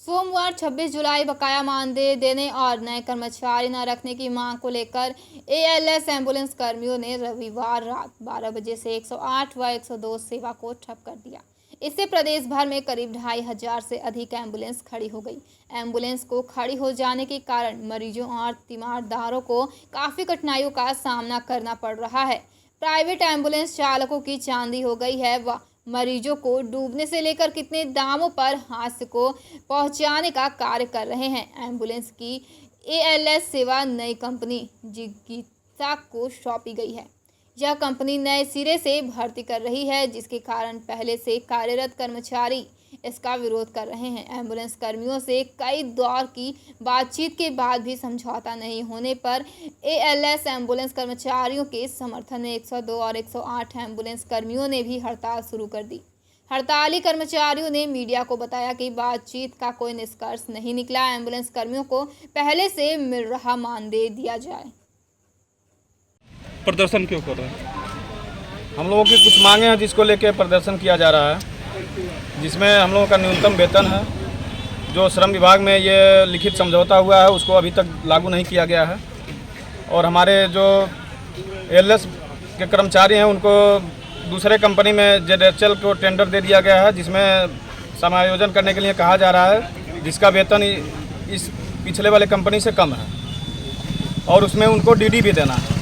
सोमवार 26 जुलाई बकाया मानदेय देने और नए कर्मचारी न रखने की मांग को लेकर एएलएस एम्बुलेंस कर्मियों ने रविवार रात 12 बजे से 108 व 102 सेवा को ठप कर दिया। इससे प्रदेश भर में करीब 2,500 से अधिक एम्बुलेंस खड़ी हो गई। एम्बुलेंस को खड़ी हो जाने के कारण मरीजों और तीमारदारों को काफ़ी कठिनाइयों का सामना करना पड़ रहा है। प्राइवेट एम्बुलेंस चालकों की चांदी हो गई है व मरीजों को डूबने से लेकर कितने दामों पर हादसे को पहुंचाने का कार्य कर रहे हैं। एम्बुलेंस की एएलएस सेवा नई कंपनी जिगीसा को सौंपी गई है। यह कंपनी नए सिरे से भर्ती कर रही है, जिसके कारण पहले से कार्यरत कर्मचारी इसका विरोध कर रहे हैं। एम्बुलेंस कर्मियों से कई दौर की बातचीत के बाद भी समझौता नहीं होने पर एएलएस एम्बुलेंस कर्मचारियों के समर्थन में 102 और 108 एम्बुलेंस कर्मियों ने भी हड़ताल शुरू कर दी। हड़ताली कर्मचारियों ने मीडिया को बताया कि बातचीत का कोई निष्कर्ष नहीं निकला। एम्बुलेंस कर्मियों को पहले से मिल रहा मानदेय दिया जाए। प्रदर्शन क्यों कर रहे हैं? हम लोगों की कुछ मांगे हैं जिसको लेके प्रदर्शन किया जा रहा है, जिसमें हम लोगों का न्यूनतम वेतन है। जो श्रम विभाग में ये लिखित समझौता हुआ है उसको अभी तक लागू नहीं किया गया है। और हमारे जो एएलएस के कर्मचारी हैं उनको दूसरे कंपनी में जेडएचएल को टेंडर दे दिया गया है, जिसमें समायोजन करने के लिए कहा जा रहा है, जिसका वेतन इस पिछले वाले कंपनी से कम है और उसमें उनको डीडी भी देना है।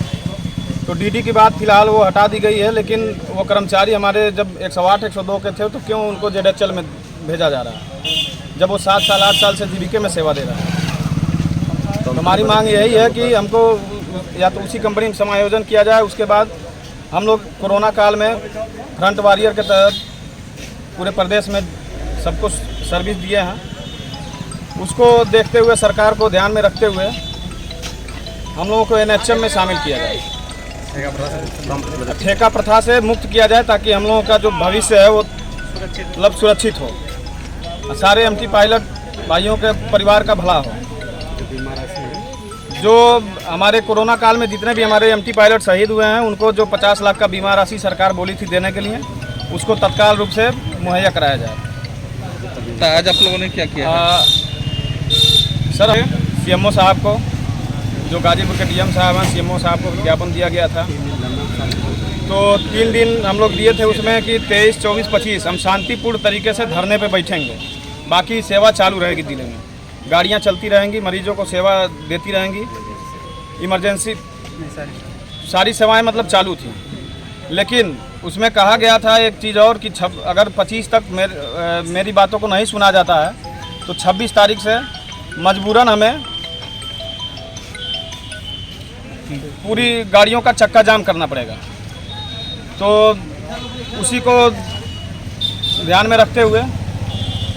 तो डीडी की बात फिलहाल वो हटा दी गई है, लेकिन वो कर्मचारी हमारे जब 108 102 के थे तो क्यों उनको जेडएचएल में भेजा जा रहा है जब वो 7 साल 8 साल से जीवीके में सेवा दे रहा है। तो हमारी मांग यही है कि हमको या तो उसी कंपनी में समायोजन किया जाए। उसके बाद हम लोग कोरोना काल में फ्रंट वॉरियर के तहत पूरे प्रदेश में सबको सर्विस दिए हैं। उसको देखते हुए, सरकार को ध्यान में रखते हुए हम लोगों को एनएचएम में शामिल किया जाए, ठेका प्रथा से मुक्त किया जाए, ताकि हम लोगों का जो भविष्य है वो मतलब सुरक्षित हो, सारे एमटी पायलट भाइयों के परिवार का भला हो। जो हमारे कोरोना काल में जितने भी हमारे एमटी पायलट शहीद हुए हैं उनको जो 50 लाख का बीमा राशि सरकार बोली थी देने के लिए, उसको तत्काल रूप से मुहैया कराया जाए। तो आज आप लोगों ने क्या किया? सर, सीएमओ साहब को, जो गाजीपुर के डीएम साहब हैं, सीएमओ साहब को ज्ञापन दिया गया था। तो 3 दिन हम लोग दिए थे उसमें कि 23, 24, 25 हम शांतिपूर्ण तरीके से धरने पे बैठेंगे। बाकी सेवा चालू रहेगी जिले में, गाड़ियां चलती रहेंगी, मरीजों को सेवा देती रहेंगी। इमरजेंसी सारी सेवाएं मतलब चालू थी, लेकिन उसमें कहा गया था एक चीज़ और कि अगर 25 तक मेरी बातों को नहीं सुना जाता है तो 26 तारीख से मजबूरन हमें पूरी गाड़ियों का चक्का जाम करना पड़ेगा। तो उसी को ध्यान में रखते हुए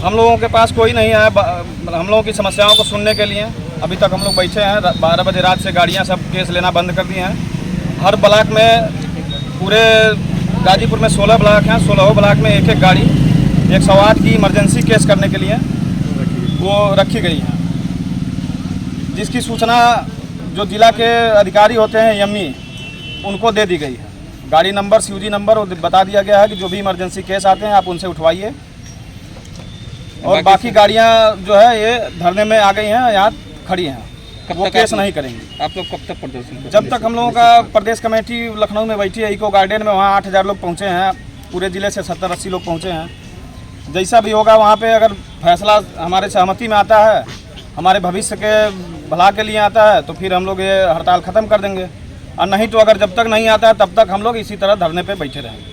हम लोगों के पास कोई नहीं है हम लोगों की समस्याओं को सुनने के लिए। अभी तक हम लोग बैठे हैं। 12 बजे रात से गाड़ियां सब केस लेना बंद कर दी हैं। हर ब्लॉक में, पूरे गाजीपुर में 16 ब्लॉक हैं, 16 ब्लॉक में एक एक गाड़ी 108 की इमरजेंसी केस करने के लिए वो रखी गई है, जिसकी सूचना जो जिला के अधिकारी होते हैं एमई उनको दे दी गई है। गाड़ी नंबर, सीयूजी नंबर बता दिया गया है कि जो भी इमरजेंसी केस आते हैं आप उनसे उठवाइए। और बाकी गाड़ियां जो है ये धरने में आ गई हैं, यहाँ खड़ी हैं, वो केस नहीं करेंगी। आप लोग कब तक प्रदर्शन करेंगे? जब तक हम लोगों का प्रदेश कमेटी लखनऊ में बैठी है, इको गार्डन में, वहाँ 8,000 लोग पहुँचे हैं। पूरे ज़िले से 70-80 लोग पहुँचे हैं। जैसा भी होगा वहाँ पे अगर फैसला हमारे सहमति में आता है, हमारे भविष्य के भला के लिए आता है, तो फिर हम लोग ये हड़ताल ख़त्म कर देंगे। और नहीं तो अगर जब तक नहीं आता है तब तक हम लोग इसी तरह धरने पे बैठे रहेंगे।